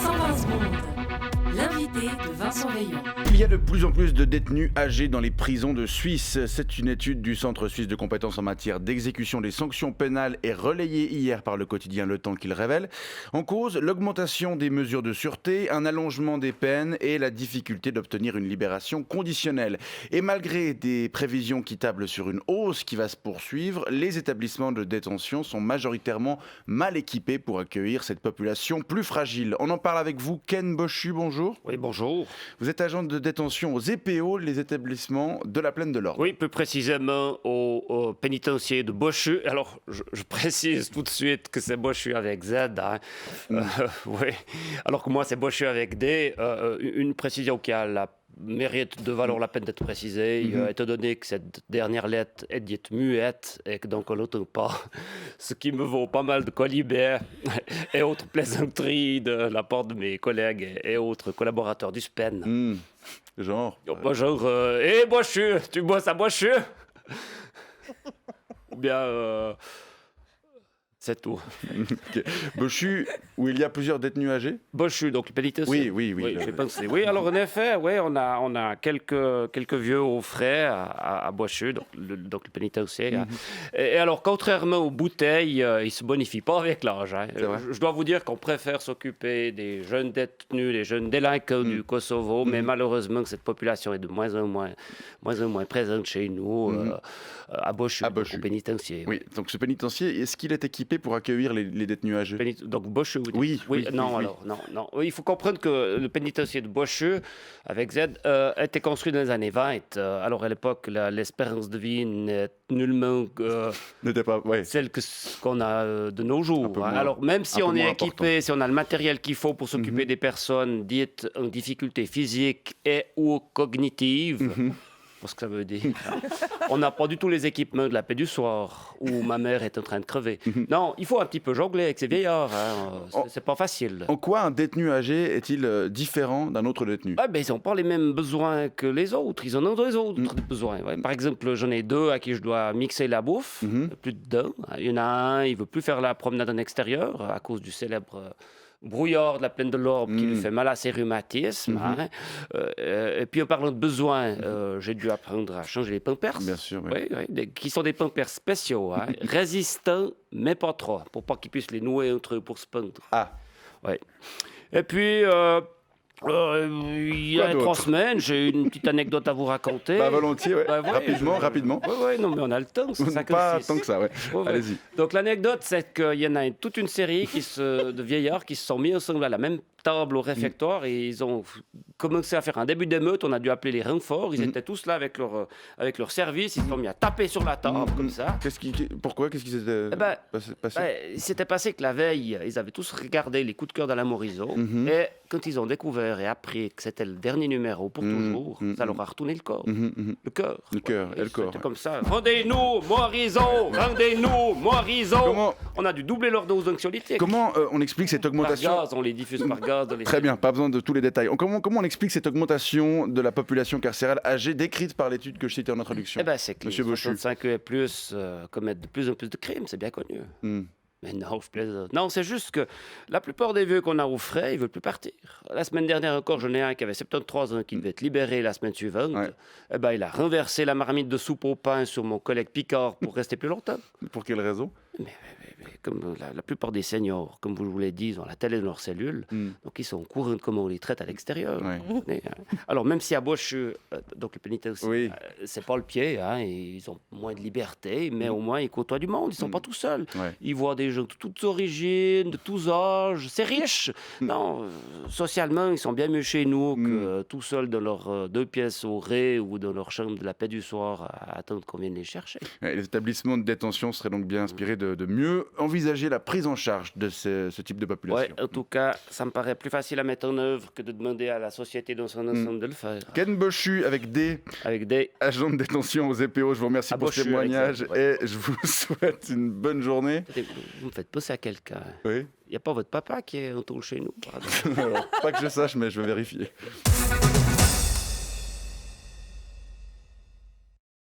120 secondes. L'invité de Vincent Veillon. Il y a de plus en plus de détenus âgés dans les prisons de Suisse. C'est une étude du Centre suisse de compétences en matière d'exécution des sanctions pénales et relayée hier par le quotidien Le Temps qui le révèle. En cause, l'augmentation des mesures de sûreté, un allongement des peines et la difficulté d'obtenir une libération conditionnelle. Et malgré des prévisions qui tablent sur une hausse qui va se poursuivre, les établissements de détention sont majoritairement mal équipés pour accueillir cette population plus fragile. On en parle avec vous, Ken Bochu, bonjour. Oui, bonjour. Vous êtes agent de détention aux EPO, les établissements de la Plaine de l'Ordre. Oui, plus précisément au pénitencier de Bochu. Alors, je précise tout de suite que c'est Bochu avec Z. Hein. Oui. Alors que moi, c'est Bochu avec D. Une précision qui a la mérite de valoir la peine d'être précisée, étant donné que cette dernière lettre est dite muette et que donc on n'entend pas, ce qui me vaut pas mal de colibets et autres plaisanteries de la part de mes collègues et autres collaborateurs du SPEN. Genre Hé Bochu, tu bosses à Bochu? Ou bien... c'est tout. Okay. Bochu, où il y a plusieurs détenus âgés. Bochu, donc le pénitentiaire. Oui. J'ai pensé. Oui, alors en effet, oui, on a quelques vieux au frais à Bochu, donc le pénitentiaire. Et alors, contrairement aux bouteilles, ils ne se bonifient pas avec l'âge. Hein. Je dois vous dire qu'on préfère s'occuper des jeunes détenus, des jeunes délinquants du Kosovo, mais malheureusement, cette population est de moins en moins présente chez nous, à Bochu, au pénitencier. Oui, donc ce pénitencier, est-ce qu'il est équipé pour accueillir les détenus âgés? Donc Bochu, oui. Non. Oui, il faut comprendre que le pénitencier de Bochu, avec Z, a été construit dans les années 20. Alors à l'époque, l'espérance de vie n'est nullement n'était pas celle qu'on a de nos jours. Alors même si on est équipé, si on a le matériel qu'il faut pour s'occuper des personnes dites en difficulté physique et ou cognitive, ce que ça veut dire. On n'a pas du tout les équipements de la paix du soir où ma mère est en train de crever. Non, il faut un petit peu jongler avec ces vieillards. C'est pas facile. En quoi un détenu âgé est-il différent d'un autre détenu? Ils n'ont pas les mêmes besoins que les autres. Ils en ont des autres besoins. Ouais. Par exemple, j'en ai deux à qui je dois mixer la bouffe. Plus d'un. Il y en a un, il ne veut plus faire la promenade en extérieur à cause du célèbre brouillard de la Plaine de l'Orbe qui lui fait mal à ses rhumatismes. Et puis en parlant de besoins, j'ai dû apprendre à changer les pampers. Bien sûr, qui sont des pampers spéciaux, résistants, mais pas trop, pour pas qu'ils puissent les nouer entre eux pour se pendre. Ouais. Et puis... il y a 3 semaines, j'ai une petite anecdote à vous raconter. Volontiers, rapidement. Non, mais on a le temps. Pas tant que ça, Allez-y. Donc l'anecdote, c'est qu'il y en a toute une série de vieillards qui se sont mis ensemble à la même table au réfectoire et ils ont commencé à faire un début d'émeute. On a dû appeler les renforts. Ils étaient tous là avec leur service. Ils se sont mis à taper sur la table comme ça. Pourquoi? Qu'est-ce qui s'était passé? Il s'était passé que la veille, ils avaient tous regardé les coups de cœur d'Alain Morisot. Et quand ils ont découvert et appris que c'était le dernier numéro pour toujours, ça leur a retourné le corps. Le cœur. Le cœur et le corps. C'était comme ça. Rendez-nous, Morisot! Rendez-nous, Morisot! On a dû doubler leur dose d'anxiolité. Comment on explique cette augmentation? Par gaz, on les diffuse par gaz. Très bien, pas besoin de tous les détails. Comment on explique cette augmentation de la population carcérale âgée décrite par l'étude que je citais en introduction? C'est que les 65 et plus commettent de plus en plus de crimes, c'est bien connu. Mais non, je plaisante. Non, c'est juste que la plupart des vieux qu'on a au frais, ils veulent plus partir. La semaine dernière encore, j'en ai un qui avait 73 ans qui devait être libéré la semaine suivante. Il a renversé la marmite de soupe au pain sur mon collègue Picard pour rester plus longtemps. Pour quelle raison? Mais comme la plupart des seniors, comme vous l'avez dit, ils ont la télé dans leur cellule, donc ils sont au courant de comment on les traite à l'extérieur. Alors même si à Bochu, donc le pénitencier, c'est pas le pied, ils ont moins de liberté, mais au moins ils côtoient du monde, ils sont pas tout seuls. Ils voient des gens de toutes origines, de tous âges, c'est riche. Non, socialement, ils sont bien mieux chez nous que tout seuls dans leurs 2 pièces au rez ou dans leur chambre de la paix du soir à attendre qu'on vienne les chercher. Les établissements de détention seraient donc bien inspirés de mieux envisager la prise en charge de ce type de population. En tout cas, ça me paraît plus facile à mettre en œuvre que de demander à la société dans son ensemble de le faire. Ken Bochu avec des agents de détention aux EPO, je vous remercie pour ce témoignage et je vous souhaite une bonne journée. Vous me faites penser à quelqu'un. Oui. Il n'y a pas votre papa qui est en tôle chez nous? Alors, pas que je sache, mais je vais vérifier.